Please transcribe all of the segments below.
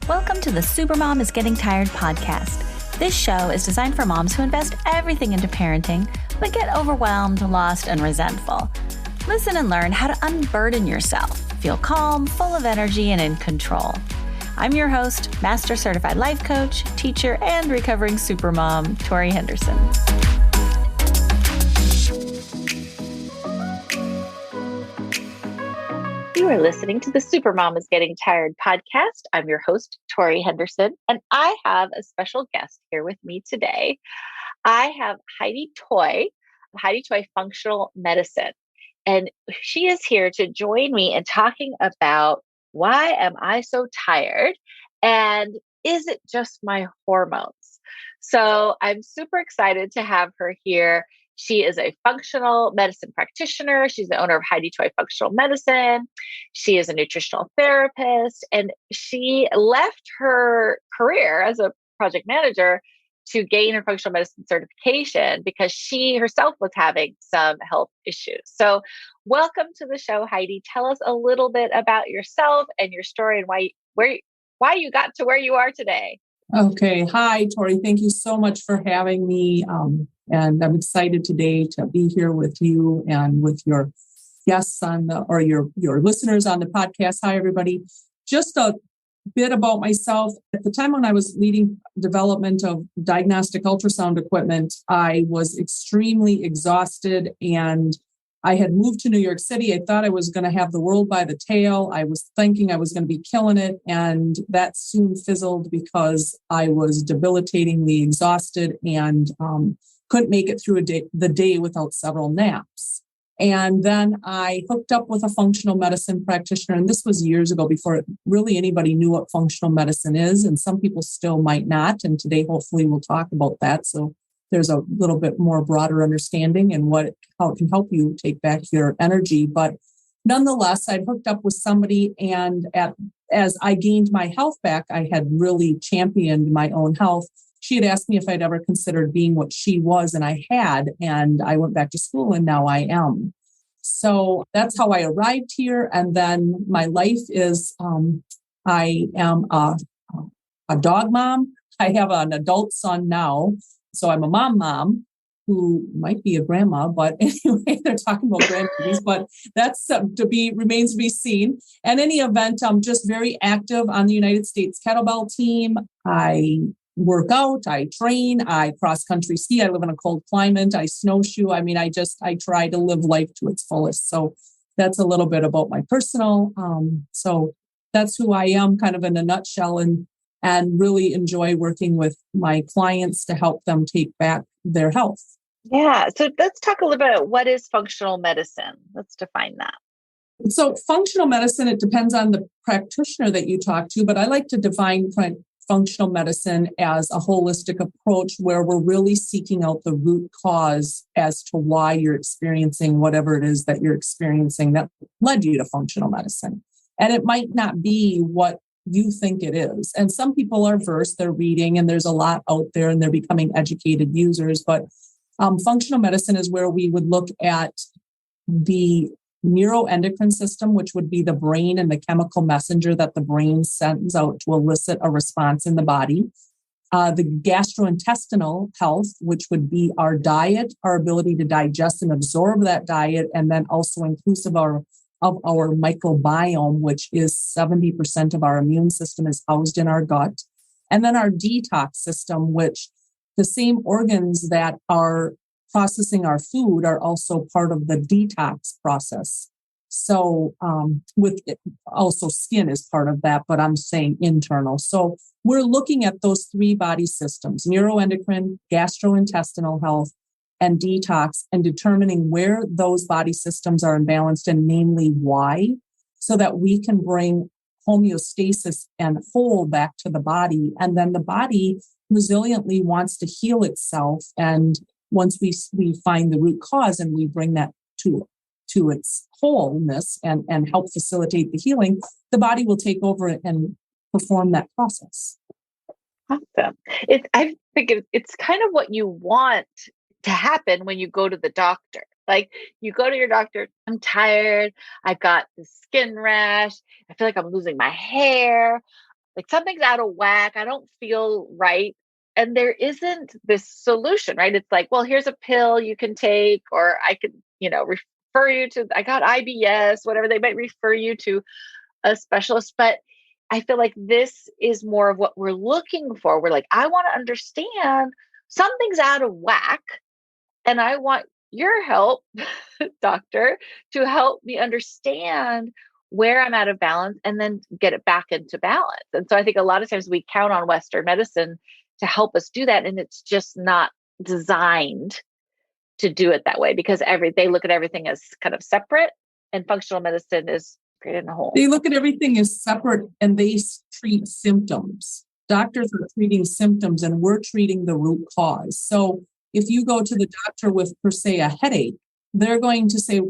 Welcome to the Supermom is Getting Tired podcast. This show is designed for moms who invest everything into parenting, but get overwhelmed, lost, and resentful. Listen and learn how to unburden yourself, feel calm, full of energy, and in control. I'm your host, Master Certified Life Coach, teacher, and recovering supermom, Tori Henderson. You are listening to the Supermom is Getting Tired podcast. I'm your host, Tori Henderson, and I have a special guest here with me today. I have Heidi Toy Functional Medicine, and she is here to join me in talking about why am I so tired and is it just my hormones? So I'm super excited to have her here. She is a functional medicine practitioner. She's the owner of Heidi Toy Functional Medicine. She is a nutritional therapist, and she left her career as a project manager to gain her functional medicine certification because she herself was having some health issues. So welcome to the show, Heidi. Tell us a little bit about yourself and your story and why you got to where you are today. Okay. Hi, Tori. Thank you so much for having me. And I'm excited today to be here with you and with your guests your listeners on the podcast. Hi, everybody. Just a bit about myself. At the time when I was leading development of diagnostic ultrasound equipment, I was extremely exhausted and I had moved to New York City. I thought I was going to have the world by the tail. I was thinking I was going to be killing it. And that soon fizzled because I was debilitatingly exhausted and couldn't make it through the day without several naps. And then I hooked up with a functional medicine practitioner. And this was years ago before really anybody knew what functional medicine is. And some people still might not. And today, hopefully, we'll talk about that. So there's a little bit more broader understanding and how it can help you take back your energy. But nonetheless, I'd hooked up with somebody, and as I gained my health back, I had really championed my own health. She had asked me if I'd ever considered being what she was, and I had, and I went back to school, and now I am. So that's how I arrived here. And then my life is, I am a dog mom. I have an adult son now. So I'm a mom who might be a grandma, but anyway, they're talking about grandbabies, but that's remains to be seen. In any event, I'm just very active on the United States kettlebell team. I work out, I train, I cross-country ski. I live in a cold climate. I snowshoe. I mean, I try to live life to its fullest. So that's a little bit about my personal. So that's who I am kind of in a nutshell, and really enjoy working with my clients to help them take back their health. Yeah. So let's talk a little bit about what is functional medicine. Let's define that. So functional medicine, it depends on the practitioner that you talk to, but I like to define functional medicine as a holistic approach where we're really seeking out the root cause as to why you're experiencing whatever it is that you're experiencing that led you to functional medicine. And it might not be what you think it is. And some people are versed, they're reading, and there's a lot out there and they're becoming educated users. But functional medicine is where we would look at the neuroendocrine system, which would be the brain and the chemical messenger that the brain sends out to elicit a response in the body. The gastrointestinal health, which would be our diet, our ability to digest and absorb that diet, and then also inclusive of our microbiome, which is 70% of our immune system is housed in our gut. And then our detox system, which the same organs that are processing our food are also part of the detox process. So with it, also skin is part of that, but I'm saying internal. So we're looking at those three body systems, neuroendocrine, gastrointestinal health, and detox, and determining where those body systems are imbalanced and namely why, so that we can bring homeostasis and whole back to the body. And then the body resiliently wants to heal itself. And once we find the root cause and we bring that to its wholeness and help facilitate the healing, the body will take over and perform that process. Awesome. I think it's kind of what you want to happen when you go to the doctor. Like you go to your doctor, I'm tired, I've got the skin rash, I feel like I'm losing my hair. like something's out of whack. I don't feel right. And there isn't this solution, right? It's like, well, here's a pill you can take, or I could, refer you to, I got IBS, whatever, they might refer you to a specialist. But I feel like this is more of what we're looking for. We're like, I want to understand something's out of whack, and I want your help, doctor, to help me understand where I'm out of balance and then get it back into balance. And so I think a lot of times we count on Western medicine to help us do that. And it's just not designed to do it that way, because they look at everything as kind of separate, and functional medicine is created in a whole. They look at everything as separate, and they treat symptoms. Doctors are treating symptoms, and we're treating the root cause. So if you go to the doctor with, per se, a headache, they're going to say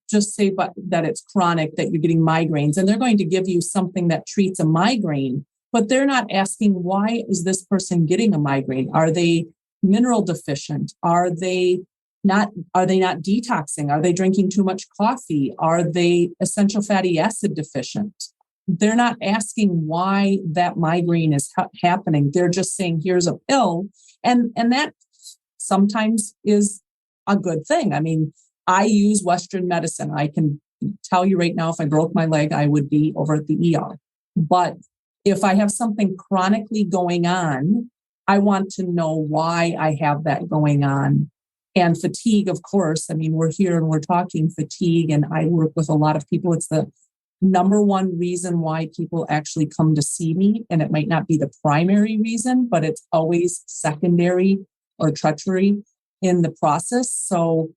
that it's chronic, that you're getting migraines, and they're going to give you something that treats a migraine, but they're not asking, why is this person getting a migraine? Are they mineral deficient? Are they not detoxing? Are they drinking too much coffee? Are they essential fatty acid deficient? They're not asking why that migraine is happening. They're just saying, here's a pill. And that sometimes is a good thing. I mean, I use Western medicine. I can tell you right now, if I broke my leg, I would be over at the ER. But if I have something chronically going on, I want to know why I have that going on. And fatigue, of course. I mean, we're here and we're talking fatigue, and I work with a lot of people. It's the number one reason why people actually come to see me. And it might not be the primary reason, but it's always secondary or tertiary in the process. So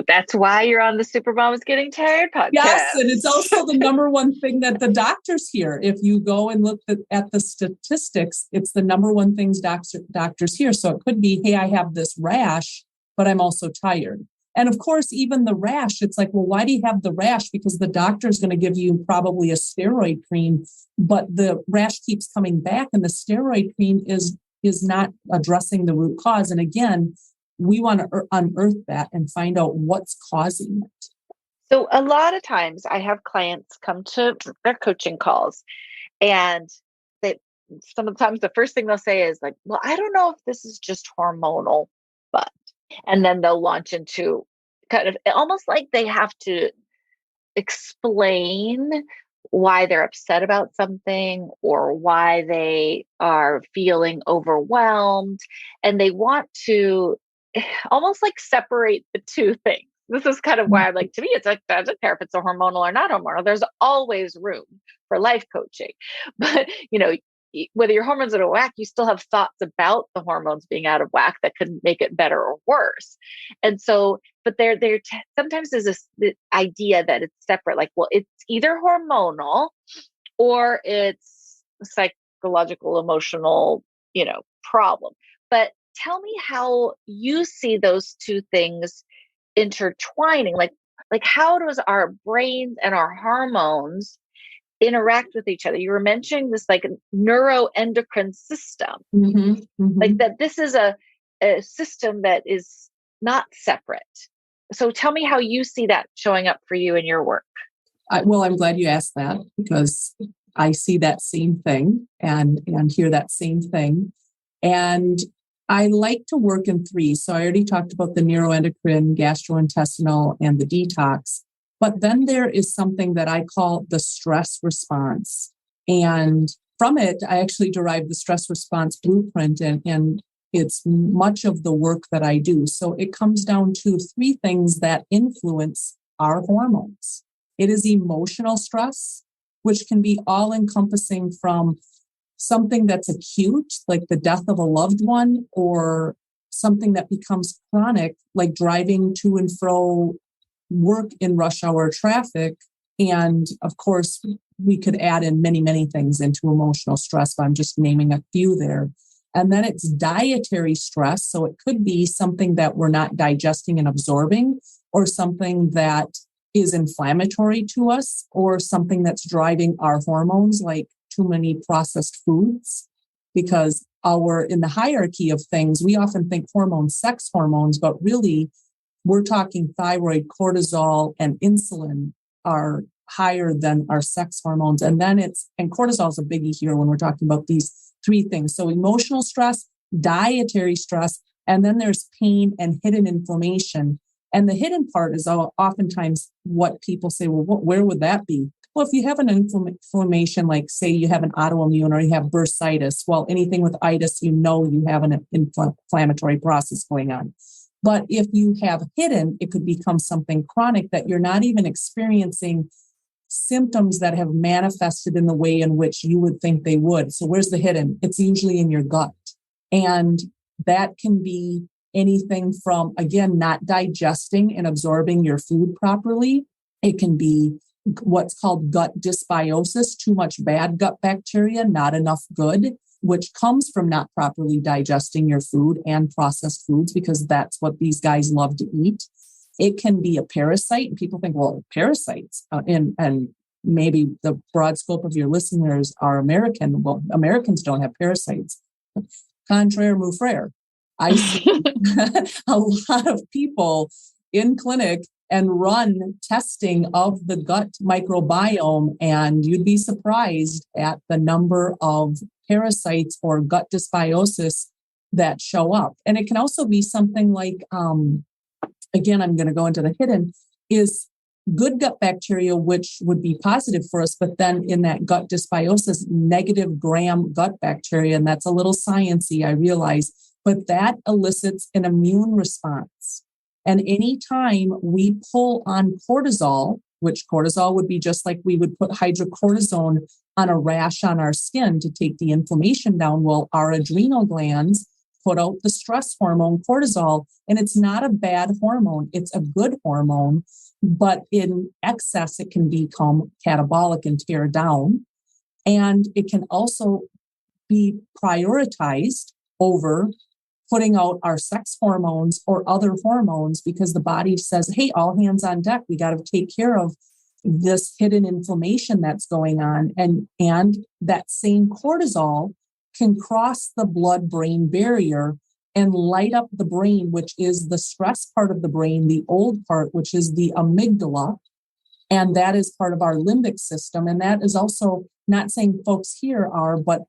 that's why you're on the Supermom is Getting Tired podcast. Yes, and it's also the number one thing that the doctors hear. If you go and look at the statistics, it's the number one things doctors hear. So it could be, hey, I have this rash, but I'm also tired. And of course, even the rash, it's like, well, why do you have the rash? Because the doctor is going to give you probably a steroid cream, but the rash keeps coming back, and the steroid cream is not addressing the root cause. And again, we want to unearth that and find out what's causing it. So a lot of times I have clients come to their coaching calls, and sometimes the first thing they'll say is like, well, I don't know if this is just hormonal, but, and then they'll launch into kind of almost like they have to explain why they're upset about something or why they are feeling overwhelmed. And they want to almost like separate the two things. This is kind of why I'm like, to me, it's like, doesn't care if it's a hormonal or not hormonal. There's always room for life coaching. But, whether your hormones are out of whack, you still have thoughts about the hormones being out of whack that could make it better or worse. And so, but sometimes there's this idea that it's separate, like, well, it's either hormonal or it's psychological, emotional, problem. But tell me how you see those two things intertwining. Like how does our brains and our hormones interact with each other? You were mentioning this like neuroendocrine system, like that this is a system that is not separate. So tell me how you see that showing up for you in your work. Well, I'm glad you asked that, because I see that same thing and hear that same thing. And I like to work in three. So I already talked about the neuroendocrine, gastrointestinal, and the detox. But then there is something that I call the stress response. And from it, I actually derive the stress response blueprint, and it's much of the work that I do. So it comes down to three things that influence our hormones. It is emotional stress, which can be all encompassing from something that's acute, like the death of a loved one, or something that becomes chronic, like driving to and fro work in rush hour traffic. And of course, we could add in many, many things into emotional stress, but I'm just naming a few there. And then it's dietary stress. So it could be something that we're not digesting and absorbing, or something that is inflammatory to us, or something that's driving our hormones, like too many processed foods. Because in the hierarchy of things, we often think hormones, sex hormones, but really we're talking thyroid, cortisol, and insulin are higher than our sex hormones. And then and cortisol is a biggie here when we're talking about these three things. So emotional stress, dietary stress, and then there's pain and hidden inflammation. And the hidden part is oftentimes what people say, well, where would that be? Well, if you have an inflammation, like say you have an autoimmune or you have bursitis, well, anything with itis, you have an inflammatory process going on. But if you have hidden, it could become something chronic that you're not even experiencing symptoms that have manifested in the way in which you would think they would. So where's the hidden? It's usually in your gut. And that can be anything from, again, not digesting and absorbing your food properly. It can be what's called gut dysbiosis, too much bad gut bacteria, not enough good, which comes from not properly digesting your food and processed foods, because that's what these guys love to eat. It can be a parasite. And people think, well, parasites, and maybe the broad scope of your listeners are American. Well, Americans don't have parasites. Contraire mou frere. I see a lot of people in clinic and run testing of the gut microbiome, and you'd be surprised at the number of parasites or gut dysbiosis that show up. And it can also be something like, again, I'm going to go into the hidden, is good gut bacteria, which would be positive for us, but then in that gut dysbiosis, negative gram gut bacteria, and that's a little sciencey, I realize, but that elicits an immune response. And anytime we pull on cortisol, which cortisol would be just like we would put hydrocortisone on a rash on our skin to take the inflammation down, well, our adrenal glands put out the stress hormone cortisol, and it's not a bad hormone. It's a good hormone, but in excess, it can become catabolic and tear down. And it can also be prioritized over putting out our sex hormones or other hormones, because the body says, hey, all hands on deck. We got to take care of this hidden inflammation that's going on. And that same cortisol can cross the blood-brain barrier and light up the brain, which is the stress part of the brain, the old part, which is the amygdala. And that is part of our limbic system. And that is also, not saying folks here are, but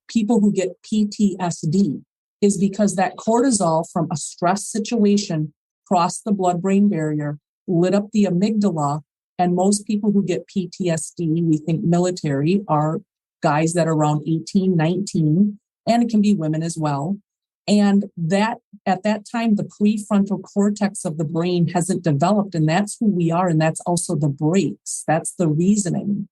people who get PTSD, is because that cortisol from a stress situation crossed the blood-brain barrier, lit up the amygdala. And most people who get PTSD, we think military, are guys that are around 18, 19, and it can be women as well. And that at that time, the prefrontal cortex of the brain hasn't developed, and that's who we are. And that's also the brakes. That's the reasoning.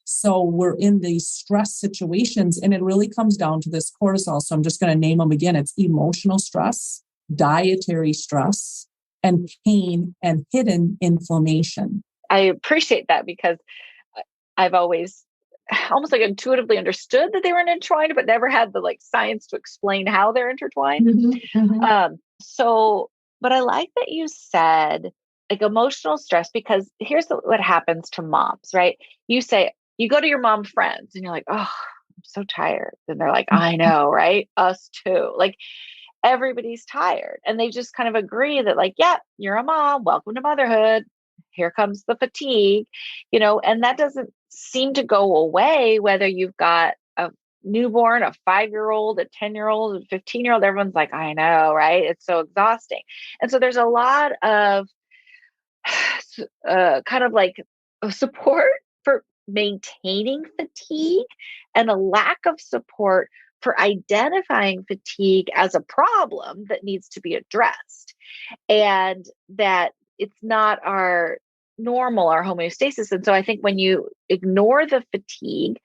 So we're in these stress situations, and it really comes down to this cortisol. So I'm just going to name them again. It's emotional stress, dietary stress, and pain and hidden inflammation. I appreciate that, because I've always almost like intuitively understood that they were intertwined, but never had the science to explain how they're intertwined. Mm-hmm, mm-hmm. But I like that you said emotional stress, because here's what happens to moms, right? You go to your mom friends and you're like, oh, I'm so tired. And they're like, I know, right? Us too. Everybody's tired. And they just kind of agree that yeah, you're a mom. Welcome to motherhood. Here comes the fatigue, and that doesn't seem to go away, whether you've got a newborn, a 5-year-old, a 10-year-old, a 15-year-old. Everyone's like, I know, right? It's so exhausting. And so there's a lot of support for maintaining fatigue and a lack of support for identifying fatigue as a problem that needs to be addressed, and that it's not our normal, our homeostasis. And so I think when you ignore the fatigue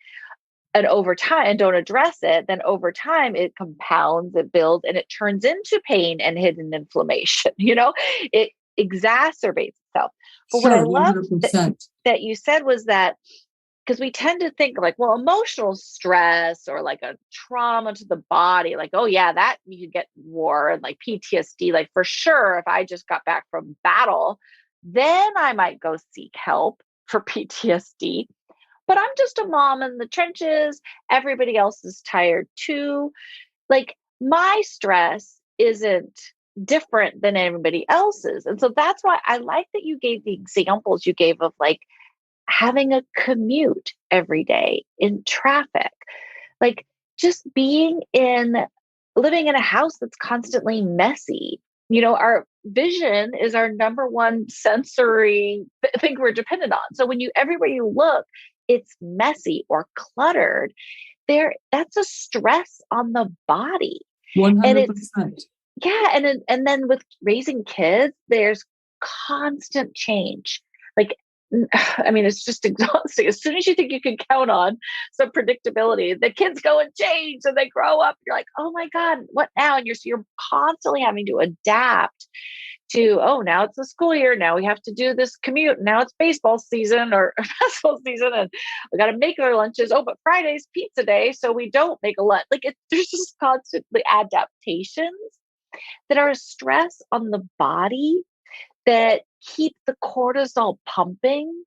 and over time and don't address it, then over time it compounds, it builds, and it turns into pain and hidden inflammation. It exacerbates itself. But Sure, what I love 100%. that you said was that, because we tend to think emotional stress or a trauma to the body, oh yeah, that you could get war and PTSD, for sure. If I just got back from battle, then I might go seek help for PTSD. But I'm just a mom in the trenches. Everybody else is tired too. My stress isn't different than everybody else's. And so that's why I like that you gave the examples you gave of having a commute every day in traffic, like just living in a house that's constantly messy. Our vision is our number one sensory thing we're dependent on. So everywhere you look, it's messy or cluttered. That's a stress on the body. 100%. And then with raising kids, there's constant change. Like, I mean, it's just exhausting. As soon as you think you can count on some predictability, the kids go and change and they grow up. You're like, oh my God, what now? And you're constantly having to adapt to, oh, now it's the school year. Now we have to do this commute. Now it's baseball season or basketball season, and we got to make our lunches. Oh, but Friday's pizza day, so we don't make a lunch. Like there's just constantly adaptations that are a stress on the body that keep the cortisol pumping,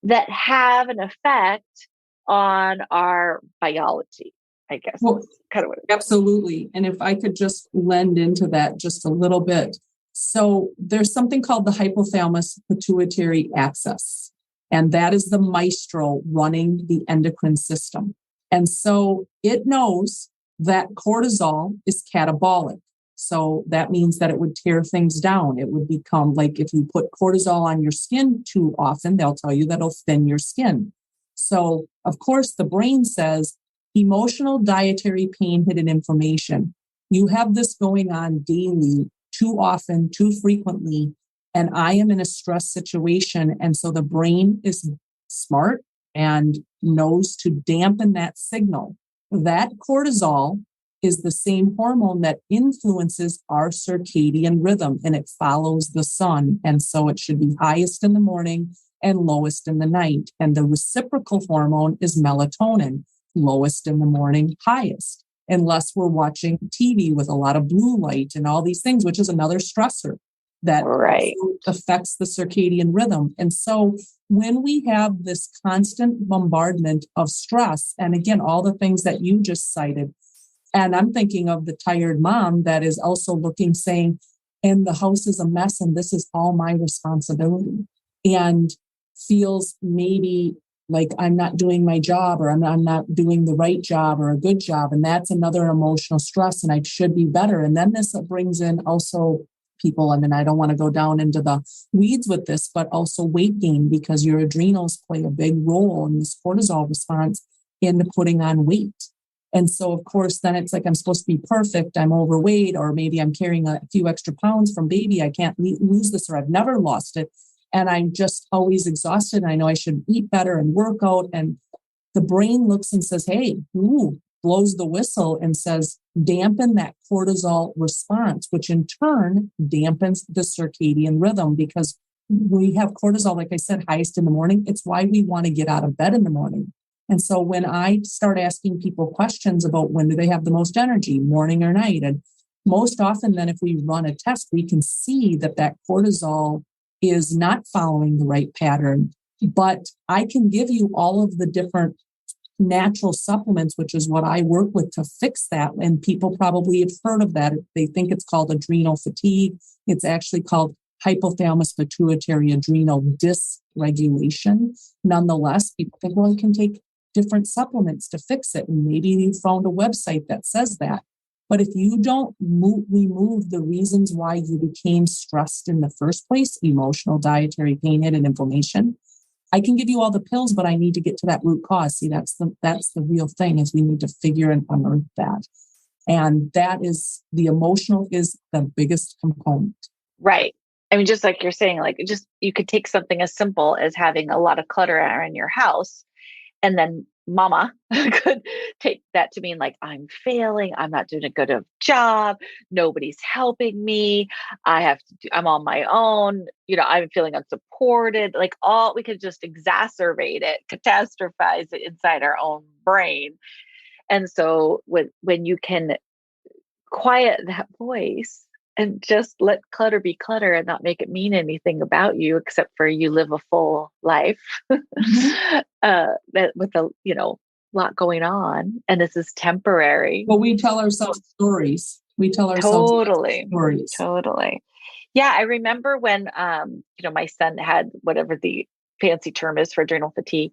that have an effect on our biology, I guess. Well, kind of what absolutely. And if I could just lend into that just a little bit. So there's something called the hypothalamus pituitary axis, and that is the maestro running the endocrine system. And so it knows that cortisol is catabolic. So that means that it would tear things down. It would become like if you put cortisol on your skin too often, they'll tell you that'll thin your skin. So, of course, the brain says emotional, dietary, pain, hidden inflammation. You have this going on daily, too often, too frequently, and I am in a stress situation. And so the brain is smart and knows to dampen that signal. That cortisol is the same hormone that influences our circadian rhythm, and it follows the sun. And so it should be highest in the morning and lowest in the night. And the reciprocal hormone is melatonin, lowest in the morning, highest, unless we're watching TV with a lot of blue light and all these things, which is another stressor that also affects the circadian rhythm. And so when we have this constant bombardment of stress, and again, all the things that you just cited, and I'm thinking of the tired mom that is also looking, saying, and the house is a mess and this is all my responsibility, and feels maybe like I'm not doing my job, or I'm not doing the right job or a good job. And that's another emotional stress, and I should be better. And then this brings in also people, I mean, I don't want to go down into the weeds with this, but also weight gain, because your adrenals play a big role in this cortisol response into putting on weight. And so, of course, then it's like I'm supposed to be perfect. I'm overweight, or maybe I'm carrying a few extra pounds from baby. I can't lose this, or I've never lost it. And I'm just always exhausted. And I know I should eat better and work out. And the brain looks and says, hey, blows the whistle and says, dampen that cortisol response, which in turn dampens the circadian rhythm, because we have cortisol, like I said, highest in the morning. It's why we want to get out of bed in the morning. And so when I start asking people questions about when do they have the most energy, morning or night, and most often then if we run a test, we can see that that cortisol is not following the right pattern. But I can give you all of the different natural supplements, which is what I work with to fix that. And people probably have heard of that. They think it's called adrenal fatigue. It's actually called hypothalamus pituitary adrenal dysregulation. Nonetheless, people think, well, you can take different supplements to fix it. And maybe you found a website that says that. But if you don't remove the reasons why you became stressed in the first place, emotional, dietary, pain, and inflammation, I can give you all the pills, but I need to get to that root cause. See, that's the real thing, is we need to figure and unearth that. And that is, the emotional is the biggest component. Right. I mean, just like you're saying, like you could take something as simple as having a lot of clutter in your house, and then mama could take that to mean like, I'm failing. I'm not doing a good job. Nobody's helping me. I'm on my own. I'm feeling unsupported. Like we could just exacerbate it, catastrophize it inside our own brain. And so when you can quiet that voice and just let clutter be clutter and not make it mean anything about you, except for you live a full life that with a lot going on, and this is temporary. Well, we tell ourselves stories. Totally. Yeah, I remember when my son had whatever the fancy term is for adrenal fatigue,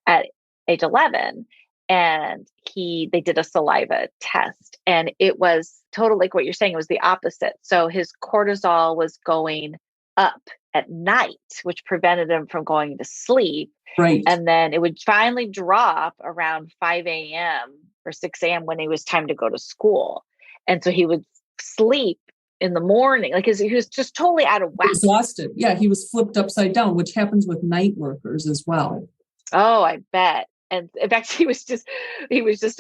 at age 11. And they did a saliva test, and it was total, like what you're saying, it was the opposite. So his cortisol was going up at night, which prevented him from going to sleep. Right. And then it would finally drop around 5 a.m. or 6 a.m. when it was time to go to school. And so he would sleep in the morning, like he was just totally out of whack. Exhausted. Yeah, he was flipped upside down, which happens with night workers as well. Oh, I bet. And in fact, he was just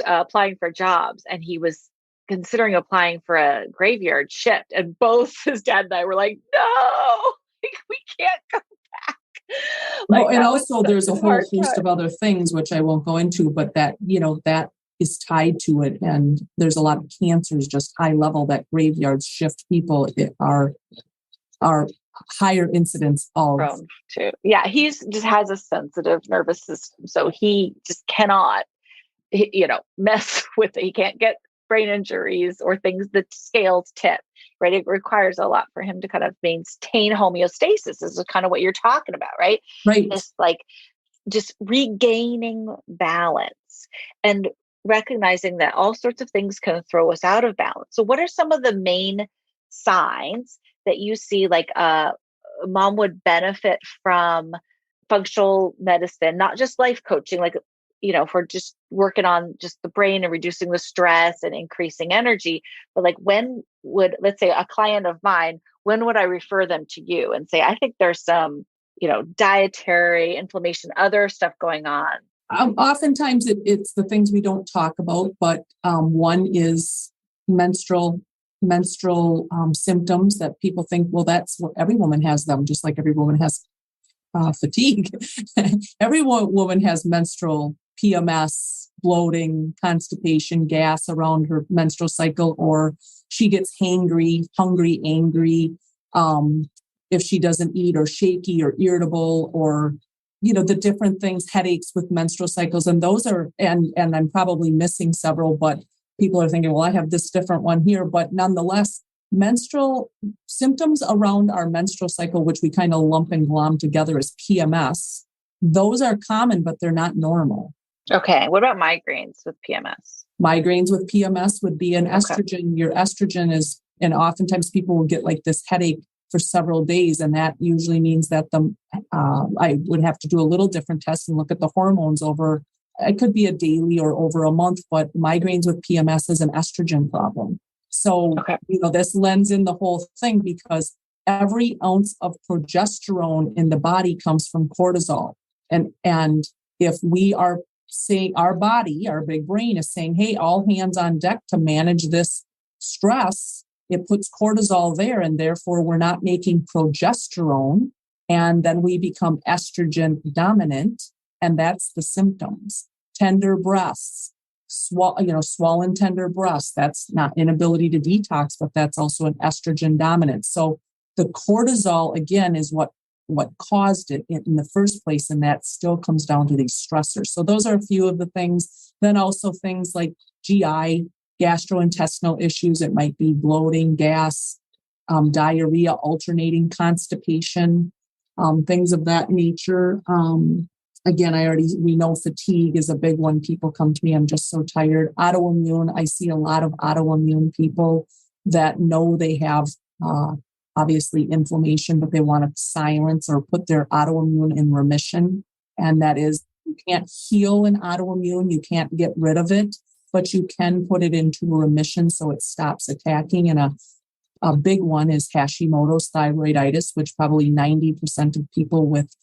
applying for jobs, and he was considering applying for a graveyard shift. And both his dad and I were like, no, we can't go back. Well, and also there's a whole host of other things, which I won't go into, but that is tied to it. And there's a lot of cancers, just high level, that graveyard shift people are higher incidence of. Prone to. Yeah, he's just has a sensitive nervous system, so he just cannot, mess with it. He can't get brain injuries or things that scales tip. Right, it requires a lot for him to kind of maintain homeostasis. This is kind of what you're talking about, right? Right. It's like just regaining balance and recognizing that all sorts of things can throw us out of balance. So, what are some of the main signs that you see, like a mom would benefit from functional medicine, not just life coaching, like, if we're just working on just the brain and reducing the stress and increasing energy, but like let's say a client of mine, when would I refer them to you and say, I think there's some, dietary inflammation, other stuff going on? Oftentimes it's the things we don't talk about, but one is menstrual symptoms that people think, well, that's what every woman has them, just like every woman has fatigue. Every woman has menstrual PMS, bloating, constipation, gas around her menstrual cycle, or she gets hangry, hungry, angry, if she doesn't eat, or shaky or irritable, or the different things, headaches with menstrual cycles. And those are, and I'm probably missing several, but people are thinking, well, I have this different one here. But nonetheless, menstrual symptoms around our menstrual cycle, which we kind of lump and glom together as PMS, those are common, but they're not normal. Okay. What about migraines with PMS? Migraines with PMS would be an estrogen. Your estrogen is, and oftentimes people will get like this headache for several days. And that usually means that I would have to do a little different test and look at the hormones over, it could be a daily or over a month, but migraines with PMS is an estrogen problem. So, this lends in the whole thing, because every ounce of progesterone in the body comes from cortisol. And if we are saying, our body, our big brain is saying, hey, all hands on deck to manage this stress, it puts cortisol there, and therefore we're not making progesterone. And then we become estrogen dominant. And that's the symptoms. Tender breasts, swollen tender breasts. That's not inability to detox, but that's also an estrogen dominance. So the cortisol, again, is what caused it in the first place. And that still comes down to these stressors. So those are a few of the things. Then also things like GI, gastrointestinal issues. It might be bloating, gas, diarrhea, alternating constipation, things of that nature. Again, we know fatigue is a big one. People come to me, I'm just so tired. Autoimmune, I see a lot of autoimmune people that know they have obviously inflammation, but they want to silence or put their autoimmune in remission. And that is, you can't heal an autoimmune, you can't get rid of it, but you can put it into remission so it stops attacking. And a big one is Hashimoto's thyroiditis, which probably 90% of people with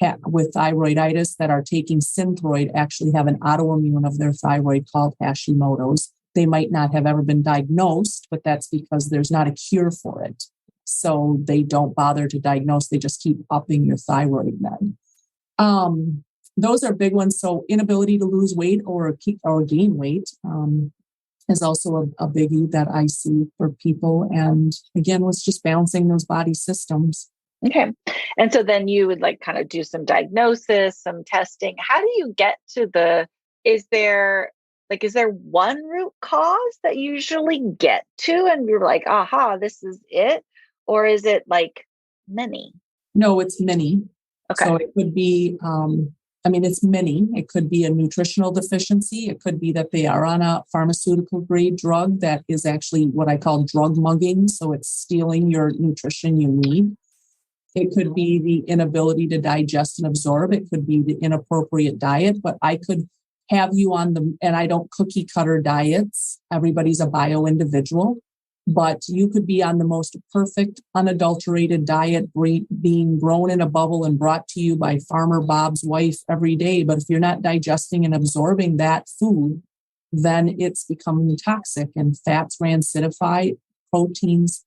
thyroiditis that are taking Synthroid actually have an autoimmune of their thyroid called Hashimoto's. They might not have ever been diagnosed, but that's because there's not a cure for it. So they don't bother to diagnose. They just keep upping your thyroid med. Those are big ones. So inability to lose weight or gain weight is also a biggie that I see for people. And again, was just balancing those body systems. Okay. And so then you would like kind of do some diagnosis, some testing. How do you get to is there one root cause that you usually get to and you're like, aha, this is it? Or is it like many? No, it's many. Okay. So it could be, it's many. It could be a nutritional deficiency. It could be that they are on a pharmaceutical grade drug that is actually what I call drug mugging. So it's stealing your nutrition you need. It could be the inability to digest and absorb. It could be the inappropriate diet, but I could have you and I don't cookie cutter diets. Everybody's a bio individual, but you could be on the most perfect, unadulterated diet being grown in a bubble and brought to you by Farmer Bob's wife every day. But if you're not digesting and absorbing that food, then it's becoming toxic, and fats rancidify, proteins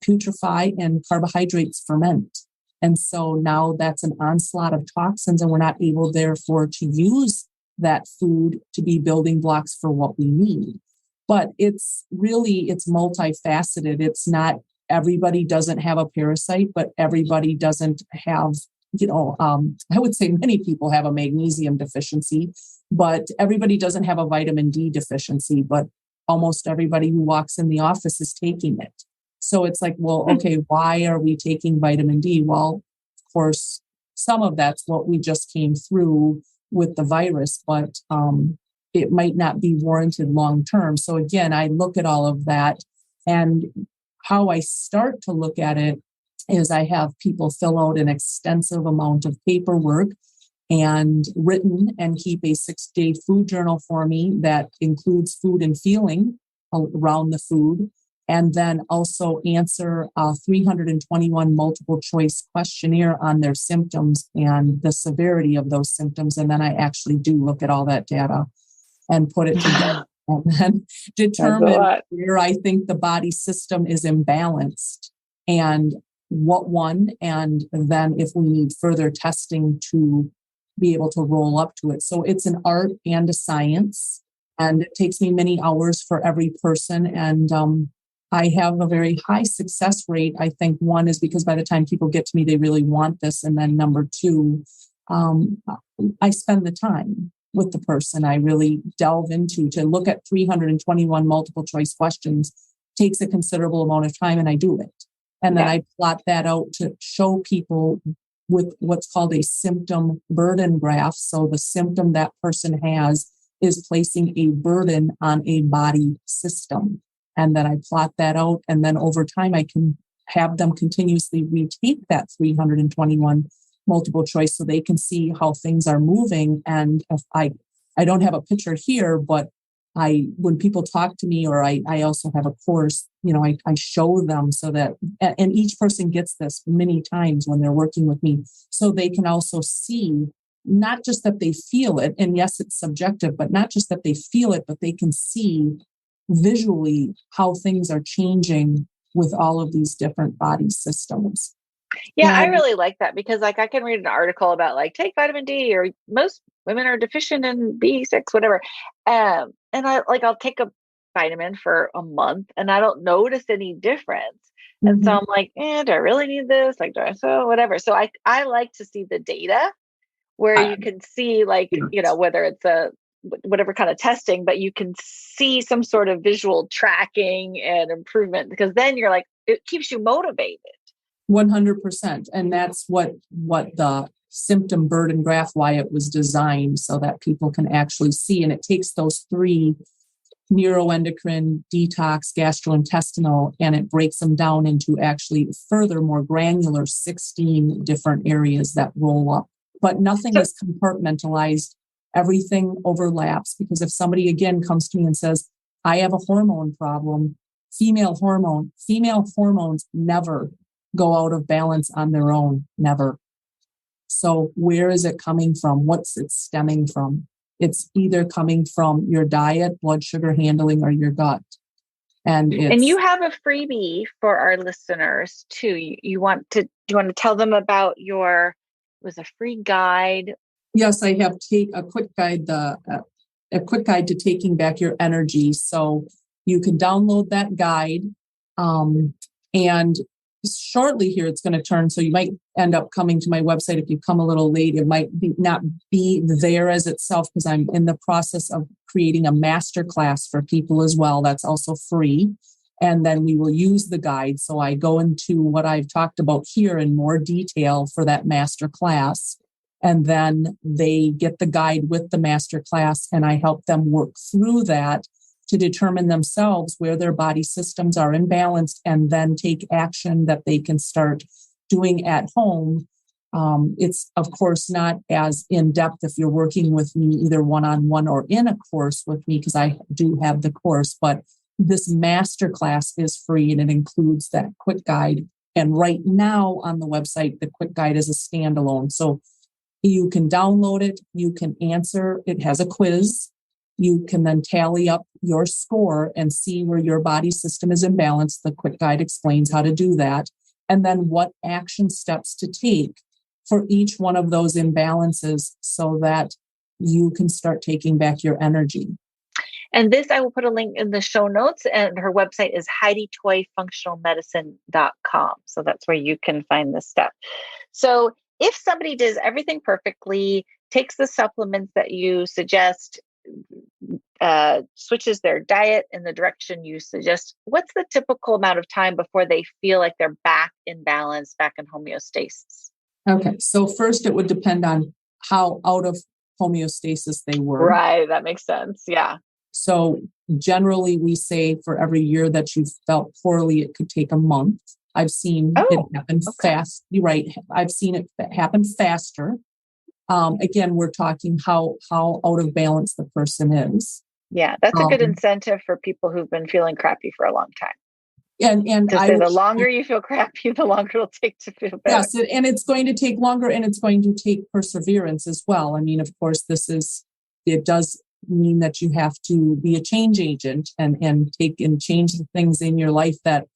putrefy, and carbohydrates ferment. And so now that's an onslaught of toxins, and we're not able, therefore, to use that food to be building blocks for what we need. But it's multifaceted. It's not everybody doesn't have a parasite, but everybody doesn't have, I would say many people have a magnesium deficiency, but everybody doesn't have a vitamin D deficiency, but almost everybody who walks in the office is taking it. So it's like, well, okay, why are we taking vitamin D? Well, of course, some of that's what we just came through with the virus, but it might not be warranted long term. So again, I look at all of that, and how I start to look at it is I have people fill out an extensive amount of paperwork and written and keep a 6-day food journal for me that includes food and feeling around the food. And then also answer a 321 multiple choice questionnaire on their symptoms and the severity of those symptoms. And then I actually do look at all that data and put it together and then determine where I think the body system is imbalanced and what one. And then if we need further testing to be able to roll up to it. So it's an art and a science, and it takes me many hours for every person. And I have a very high success rate. I think one is because by the time people get to me, they really want this. And then number two, I spend the time with the person. I really delve into to look at 321 multiple choice questions takes a considerable amount of time, and I do it. And then I plot that out to show people with what's called a symptom burden graph. So the symptom that person has is placing a burden on a body system. And then I plot that out. And then over time, I can have them continuously retake that 321 multiple choice so they can see how things are moving. And if I don't have a picture here, but when people talk to me, or I also have a course, I show them so that, and each person gets this many times when they're working with me, so they can also see not just that they feel it. And yes, it's subjective, but not just that they feel it, but they can see visually how things are changing with all of these different body systems. Yeah, I really like that because I can read an article about take vitamin D, or most women are deficient in B6, whatever. And I'll take a vitamin for a month and I don't notice any difference. And so I'm like, do I really need this? Whatever. So I like to see the data where you can see whether it's whatever kind of testing, but you can see some sort of visual tracking and improvement, because then you're it keeps you motivated. 100%. And that's what the symptom burden graph, why it was designed, so that people can actually see. And it takes those 3 neuroendocrine, detox, gastrointestinal, and it breaks them down into actually further more granular 16 different areas that roll up. But nothing is compartmentalized. Everything overlaps, because if somebody again comes to me and says, I have a hormone problem, female hormones never go out of balance on their own, never. So where is it coming from? What's it stemming from? It's either coming from your diet, blood sugar handling, or your gut. And you have a freebie for our listeners too. Do you want to tell them about it was a free guide? Yes, I have a quick guide, a quick guide to taking back your energy. So you can download that guide. And shortly here, it's going to turn. So you might end up coming to my website. If you come a little late, it might not be there as itself, because I'm in the process of creating a masterclass for people as well. That's also free. And then we will use the guide. So I go into what I've talked about here in more detail for that master class. And then they get the guide with the master class, and I help them work through that to determine themselves where their body systems are imbalanced, and then take action that they can start doing at home. It's, of course, not as in-depth if you're working with me either one-on-one or in a course with me, because I do have the course, but this master class is free and it includes that quick guide. And right now on the website, the quick guide is a standalone. So you can download it, you can answer, it has a quiz. You can then tally up your score and see where your body system is imbalanced. The quick guide explains how to do that. And then what action steps to take for each one of those imbalances so that you can start taking back your energy. And this, I will put a link in the show notes, and her website is HeidiToyFunctionalMedicine.com. So that's where you can find this stuff. So if somebody does everything perfectly, takes the supplements that you suggest, switches their diet in the direction you suggest, what's the typical amount of time before they feel like they're back in balance, back in homeostasis? Okay. So first, it would depend on how out of homeostasis they were. Right. That makes sense. Yeah. So generally, we say for every year that you felt poorly, it could take a month. I've seen it happen fast. You're right. I've seen it happen faster. Again, we're talking how out of balance the person is. Yeah, that's a good incentive for people who've been feeling crappy for a long time. And the longer you feel crappy, the longer it'll take to feel better. Yes, and it's going to take longer, and it's going to take perseverance as well. I mean, of course, it does mean that you have to be a change agent and change the things in your life that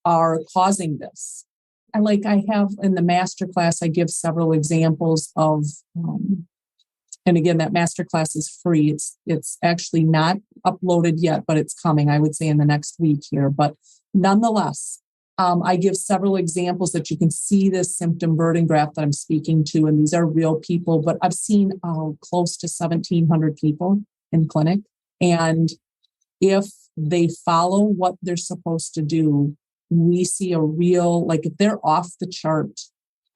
are causing this. And like I have in the masterclass, I give several examples of, and again, that masterclass is free. It's actually not uploaded yet, but it's coming, I would say, in the next week here. But nonetheless, I give several examples that you can see this symptom burden graph that I'm speaking to. And these are real people, but I've seen close to 1,700 people in clinic. And if they follow what they're supposed to do, we see a real, like if they're off the chart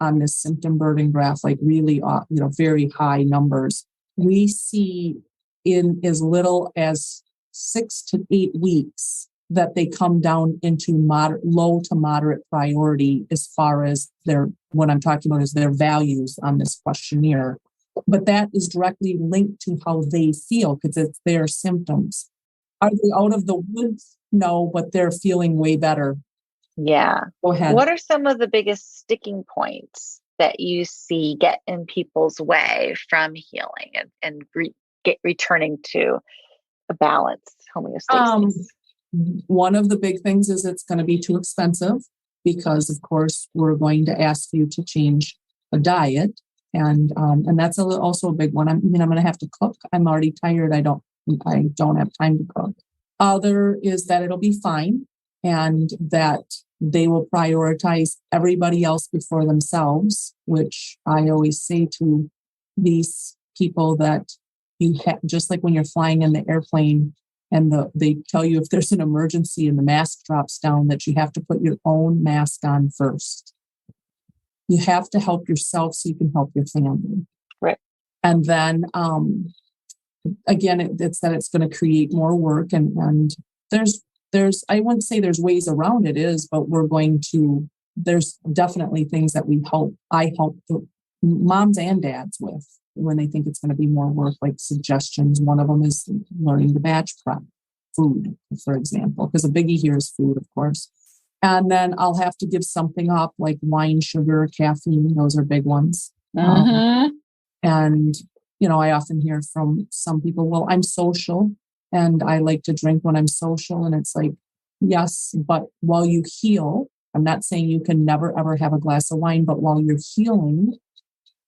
on this symptom burden graph, like really, very high numbers, we see in as little as 6 to 8 weeks that they come down into low to moderate priority as far as what I'm talking about is their values on this questionnaire. But that is directly linked to how they feel because it's their symptoms. Are they out of the woods? No, but they're feeling way better. Yeah. Go ahead. What are some of the biggest sticking points that you see get in people's way from healing and returning to a balanced homeostasis? One of the big things is it's going to be too expensive because, of course, we're going to ask you to change a diet. And that's also a big one. I'm going to have to cook. I'm already tired. I don't have time to cook. Other is that it'll be fine and that they will prioritize everybody else before themselves, which I always say to these people that just like when you're flying in the airplane and they tell you if there's an emergency and the mask drops down that you have to put your own mask on first. You have to help yourself so you can help your family. Right. And then, again, it's that it's going to create more work and there's, I wouldn't say there's ways around it but there's definitely things that I help the moms and dads with when they think it's going to be more work, like suggestions. One of them is learning to batch prep food, for example, because a biggie here is food, of course. And then I'll have to give something up like wine, sugar, caffeine. Those are big ones. Mm-hmm. And, I often hear from some people, well, I'm social and I like to drink when I'm social. And it's like, yes, but while you heal, I'm not saying you can never, ever have a glass of wine, but while you're healing,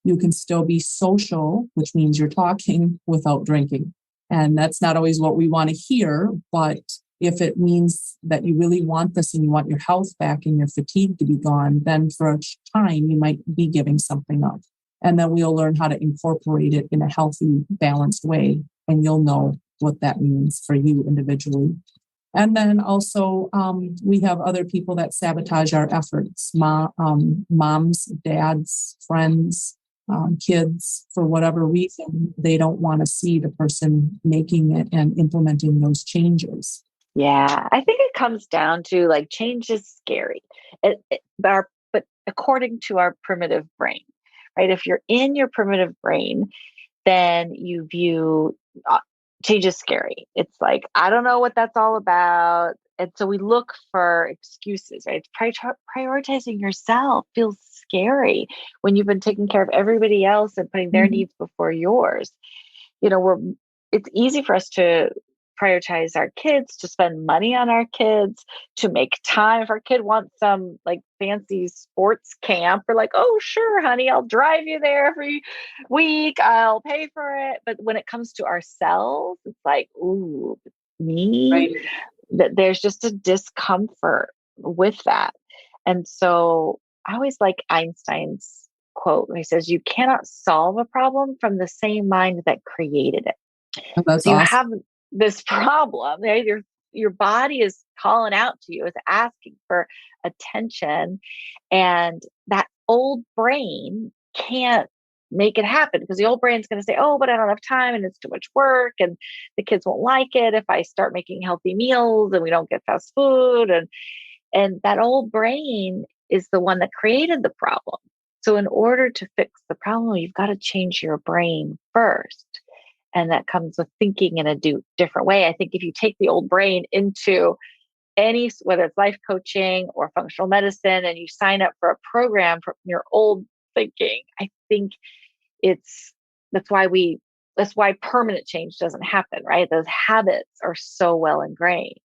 you can still be social, which means you're talking without drinking. And that's not always what we want to hear, but if it means that you really want this and you want your health back and your fatigue to be gone, then for a time you might be giving something up. And then we'll learn how to incorporate it in a healthy, balanced way. And you'll know what that means for you individually. And then also we have other people that sabotage our efforts, moms, dads, friends, kids, for whatever reason. They don't want to see the person making it and implementing those changes. Yeah, I think it comes down to like change is scary, but according to our primitive brain, right? If you're in your primitive brain, then you view change is scary. It's like, I don't know what that's all about. And so we look for excuses, right? Prioritizing yourself feels scary when you've been taking care of everybody else and putting their needs before yours. It's easy for us to prioritize our kids, to spend money on our kids, to make time. If our kid wants some like fancy sports camp, we're like, oh, sure, honey, I'll drive you there every week. I'll pay for it. But when it comes to ourselves, it's like, ooh, me, Right. that there's just a discomfort with that. And so I always like Einstein's quote when he says, you cannot solve a problem from the same mind that created it. Oh, that's So you awesome. have this problem, right? Your body is calling out to you, it's asking for attention. And that old brain can't make it happen because the old brain's going to say, oh, but I don't have time and it's too much work and the kids won't like it if I start making healthy meals and we don't get fast food. And that old brain is the one that created the problem. So in order to fix the problem, you've got to change your brain first. And that comes with thinking in a different way. I think if you take the old brain into whether it's life coaching or functional medicine, and you sign up for a program from your old thinking, I think that's why permanent change doesn't happen, right? Those habits are so well ingrained.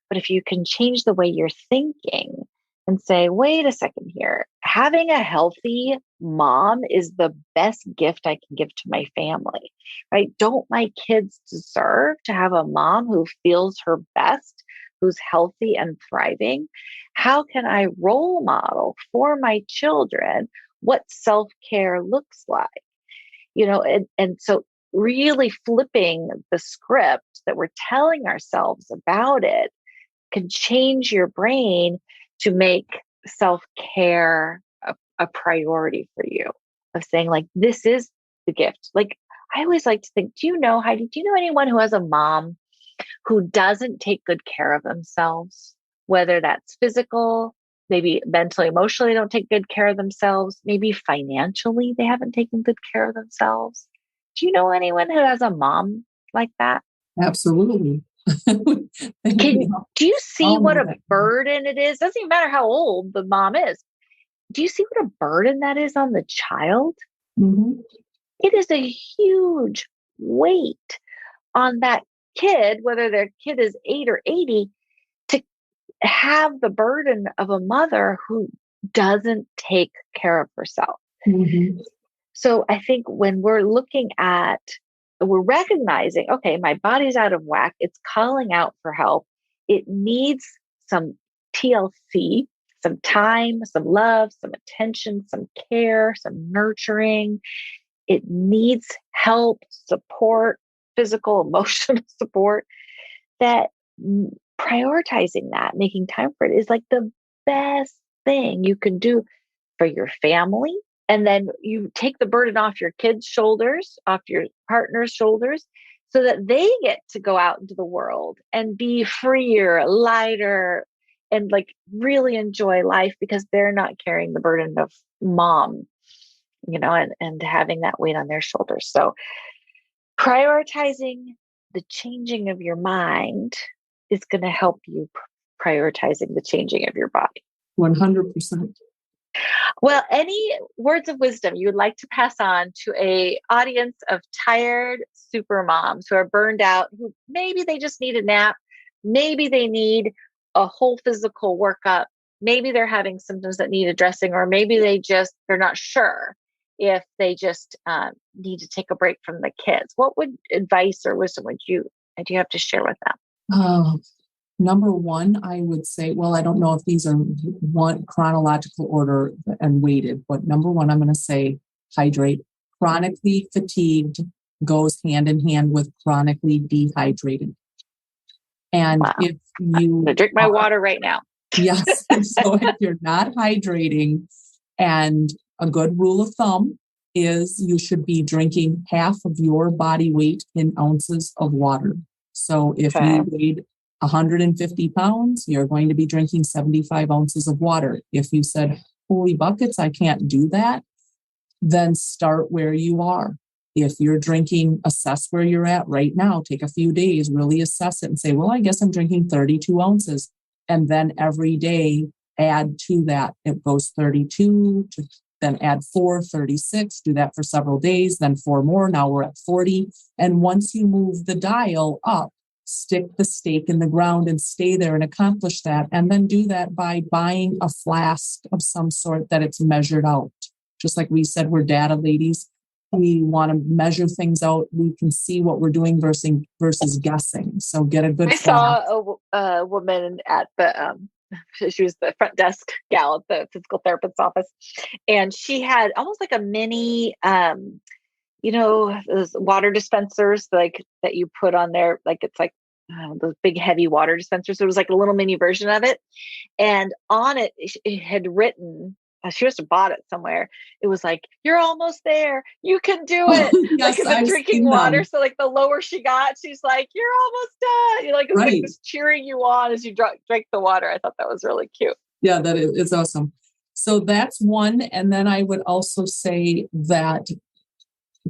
But if you can change the way you're thinking and say, wait a second here, having a healthy mom is the best gift I can give to my family, right? Don't my kids deserve to have a mom who feels her best, who's healthy and thriving? How can I role model for my children what self-care looks like? And so really flipping the script that we're telling ourselves about it can change your brain to make self-care a priority for you, of saying like, this is the gift. Like, I always like to think, Heidi, do you know anyone who has a mom who doesn't take good care of themselves, whether that's physical, maybe mentally, emotionally, they don't take good care of themselves, maybe financially, they haven't taken good care of themselves. Do you know anyone who has a mom like that? Absolutely. Do you see what a burden it is? Doesn't even matter how old the mom is. Do you see what a burden that is on the child? Mm-hmm. It is a huge weight on that kid, whether their kid is 8 or 80, to have the burden of a mother who doesn't take care of herself. Mm-hmm. So I think when we're recognizing, okay, my body's out of whack. It's calling out for help. It needs some TLC, some time, some love, some attention, some care, some nurturing. It needs help, support, physical, emotional support. That prioritizing that, making time for it is like the best thing you can do for your family. And then you take the burden off your kids' shoulders, off your partner's shoulders, so that they get to go out into the world and be freer, lighter, and like really enjoy life because they're not carrying the burden of mom, and having that weight on their shoulders. So prioritizing the changing of your mind is going to help you prioritizing the changing of your body. 100%. Well, any words of wisdom you would like to pass on to a audience of tired super moms who are burned out, who maybe they just need a nap, maybe they need a whole physical workup, maybe they're having symptoms that need addressing, or maybe they're not sure if they just need to take a break from the kids. What advice or wisdom do you have to share with them? Number one, I would say, well, I don't know if these are one chronological order and weighted, but number one, I'm going to say hydrate. Chronically fatigued goes hand in hand with chronically dehydrated. And Wow. if I'm you going to drink my water right now. Yes. So if you're not hydrating, and a good rule of thumb is you should be drinking half of your body weight in ounces of water. So if you weighed 150 pounds, you're going to be drinking 75 ounces of water. If you said, holy buckets, I can't do that, then start where you are. If you're drinking, assess where you're at right now. Take a few days, really assess it and say, well, I guess I'm drinking 32 ounces. And then every day add to that. It goes 32, to then add 4, 36, do that for several days, then 4 more. Now we're at 40. And once you move the dial up, stick the stake in the ground and stay there and accomplish that. And then do that by buying a flask of some sort that it's measured out. Just like we said, we're data ladies. We want to measure things out. We can see what we're doing versus guessing. So get a good. I saw a woman at the she was the front desk gal at the physical therapist's office, and she had almost like a mini those water dispensers like that you put on there, like it's like those big heavy water dispensers. So it was like a little mini version of it, and on it had written, she must have bought it somewhere. It was like, you're almost there. You can do it. Yes, like I've drinking water. So like the lower she got, she's like, you're almost done. You're like, right. Like just cheering you on as you drank the water. I thought that was really cute. Yeah, that is, it's awesome. So that's one. And then I would also say that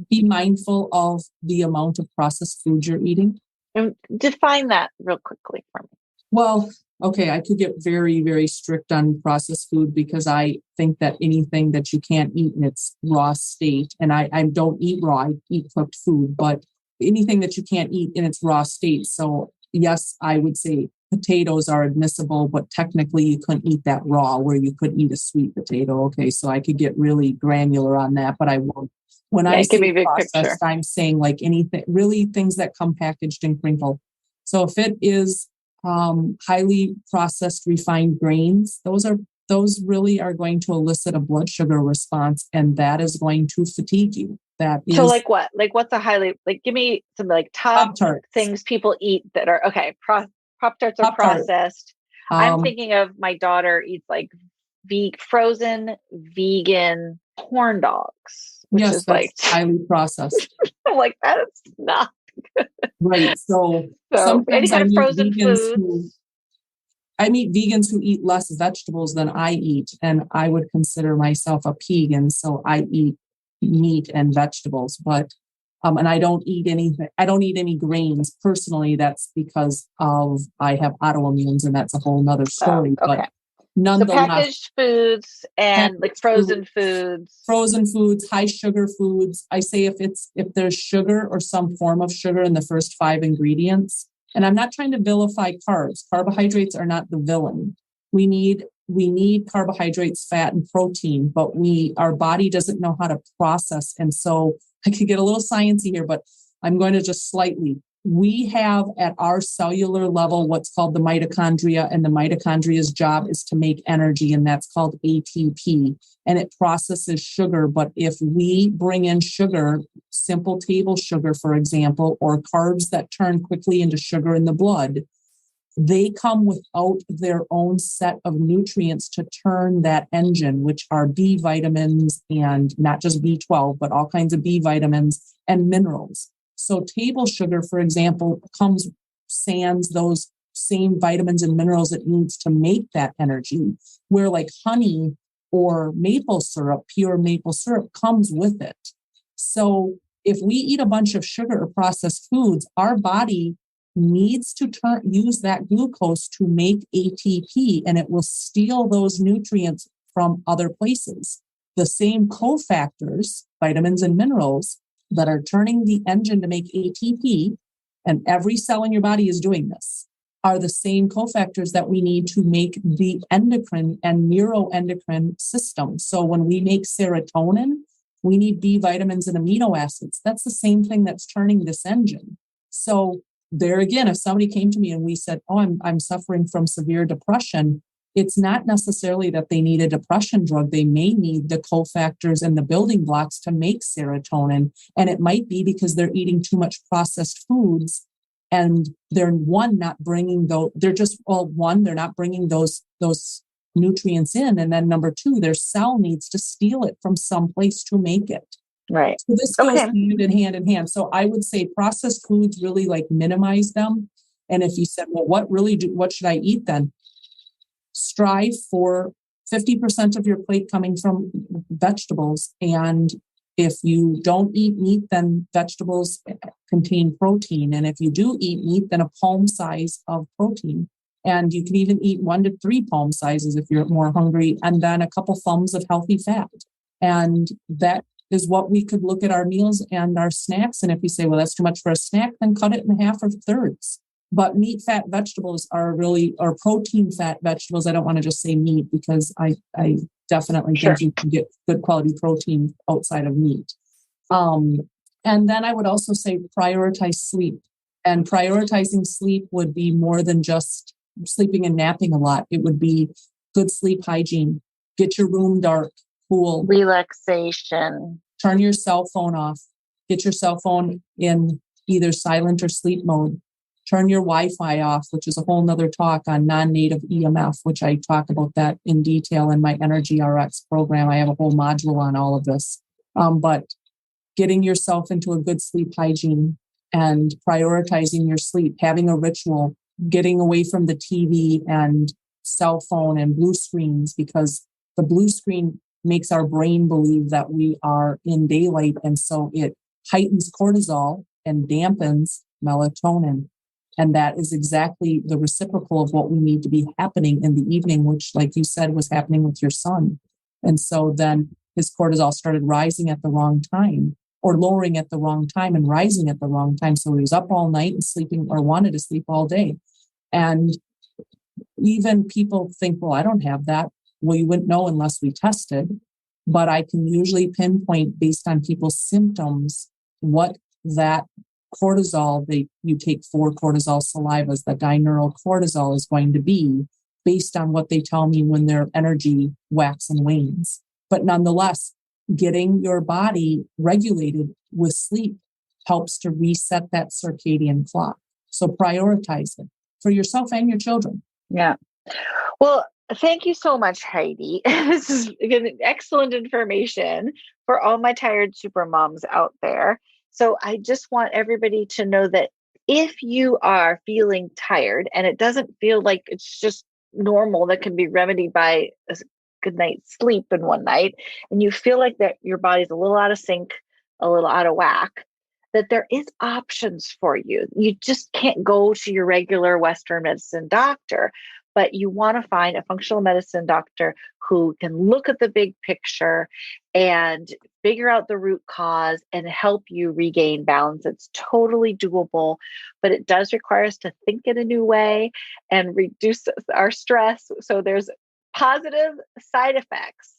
be mindful of the amount of processed food you're eating. And define that real quickly for me. Well, okay, I could get very, very strict on processed food because I think that anything that you can't eat in its raw state, and I don't eat raw, I eat cooked food, but anything that you can't eat in its raw state. So yes, I would say potatoes are admissible, but technically you couldn't eat that raw where you could eat a sweet potato. Okay, so I could get really granular on that, but I won't. When I say processed, I'm saying like anything, really things that come packaged and crinkled. So if it is highly processed refined grains, those really are going to elicit a blood sugar response, and that is going to fatigue you. That is, so like what? Like what's a highly, like give me some like top things people eat that are okay. Pop-Tarts are processed. I'm thinking of my daughter eats like frozen vegan corn dogs, which is like highly processed. I'm like, that is not good. Right. So any kind of frozen foods. I meet vegans who eat less vegetables than I eat, and I would consider myself a pegan. So I eat meat and vegetables, but and I don't eat anything. I don't eat any grains personally. That's because I have autoimmunes, and that's a whole nother story. Okay. But nonetheless, so packaged foods and like frozen foods, high sugar foods. I say if there's sugar or some form of sugar in the first 5 ingredients, and I'm not trying to vilify carbs. Carbohydrates are not the villain. We need carbohydrates, fat, and protein, but our body doesn't know how to process. And so I could get a little sciencey here, but I'm going to just slightly. We have at our cellular level what's called the mitochondria, and the mitochondria's job is to make energy, and that's called ATP, and it processes sugar. But if we bring in sugar, simple table sugar, for example, or carbs that turn quickly into sugar in the blood, they come without their own set of nutrients to turn that engine, which are B vitamins, and not just B12, but all kinds of B vitamins and minerals. So table sugar, for example, sans those same vitamins and minerals it needs to make that energy, where like honey or maple syrup, pure maple syrup, comes with it. So if we eat a bunch of sugar or processed foods, our body needs to use that glucose to make ATP, and it will steal those nutrients from other places. The same cofactors, vitamins and minerals, that are turning the engine to make ATP, and every cell in your body is doing this, are the same cofactors that we need to make the endocrine and neuroendocrine system. So when we make serotonin, we need B vitamins and amino acids. That's the same thing that's turning this engine. So there again, if somebody came to me and we said, oh, I'm suffering from severe depression, it's not necessarily that they need a depression drug. They may need the cofactors and the building blocks to make serotonin. And it might be because they're eating too much processed foods And they're not bringing they're not bringing those nutrients in. And then number two, their cell needs to steal it from someplace to make it. Right. So this goes hand in hand. So I would say processed foods, really like minimize them. And if you said, well, what should I eat then? Strive for 50% of your plate coming from vegetables. And if you don't eat meat, then vegetables contain protein. And if you do eat meat, then a palm size of protein. And you can even eat 1 to 3 palm sizes if you're more hungry, and then a couple thumbs of healthy fat. And that is what we could look at our meals and our snacks. And if you say, well, that's too much for a snack, then cut it in half or thirds. But meat, fat, vegetables are protein, fat, vegetables. I don't want to just say meat because I definitely think you can get good quality protein outside of meat. And then I would also say prioritize sleep. And prioritizing sleep would be more than just sleeping and napping a lot. It would be good sleep hygiene. Get your room dark, cool. Relaxation. Turn your cell phone off. Get your cell phone in either silent or sleep mode. Turn your Wi-Fi off, which is a whole nother talk on non-native EMF, which I talk about that in detail in my Energy RX program. I have a whole module on all of this. But getting yourself into a good sleep hygiene and prioritizing your sleep, having a ritual, getting away from the TV and cell phone and blue screens, because the blue screen makes our brain believe that we are in daylight. And so it heightens cortisol and dampens melatonin. And that is exactly the reciprocal of what we need to be happening in the evening, which, like you said, was happening with your son. And so then his cortisol started rising at the wrong time, or lowering at the wrong time and rising at the wrong time. So he was up all night and sleeping, or wanted to sleep all day. And even people think, well, I don't have that. Well, you wouldn't know unless we tested. But I can usually pinpoint based on people's symptoms what that cortisol, you take 4 cortisol salivas, the dineural cortisol is going to be based on what they tell me when their energy waxes and wanes. But nonetheless, getting your body regulated with sleep helps to reset that circadian clock. So prioritize it for yourself and your children. Yeah. Well, thank you so much, Heidi. This is excellent information for all my tired super moms out there. So I just want everybody to know that if you are feeling tired and it doesn't feel like it's just normal, that can be remedied by a good night's sleep in one night, and you feel like that your body's a little out of sync, a little out of whack, that there is options for you. You just can't go to your regular Western medicine doctor, but you want to find a functional medicine doctor who can look at the big picture and figure out the root cause and help you regain balance. It's totally doable, but it does require us to think in a new way and reduce our stress. So there's positive side effects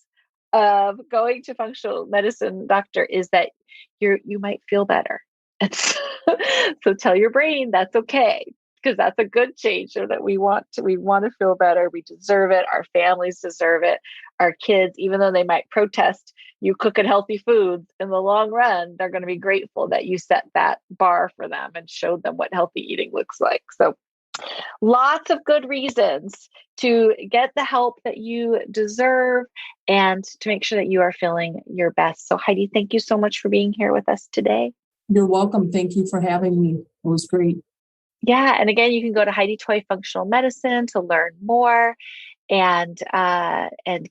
of going to functional medicine doctor is that you might feel better. And so tell your brain that's okay, because that's a good change, so that we want to feel better. We deserve it. Our families deserve it. Our kids, even though they might protest you cooking healthy foods, in the long run, they're going to be grateful that you set that bar for them and showed them what healthy eating looks like. So lots of good reasons to get the help that you deserve and to make sure that you are feeling your best. So Heidi, thank you so much for being here with us today. You're welcome. Thank you for having me. It was great. Yeah. And again, you can go to Heidi Toy Functional Medicine to learn more and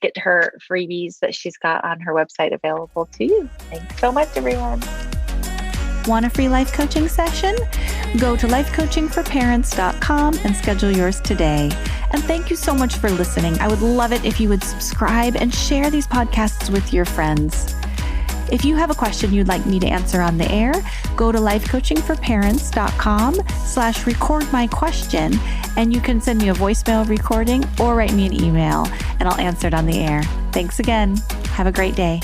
get her freebies that she's got on her website available to you. Thanks so much, everyone. Want a free life coaching session? Go to lifecoachingforparents.com and schedule yours today. And thank you so much for listening. I would love it if you would subscribe and share these podcasts with your friends. If you have a question you'd like me to answer on the air, go to lifecoachingforparents.com/record-my-question, and you can send me a voicemail recording or write me an email, and I'll answer it on the air. Thanks again. Have a great day.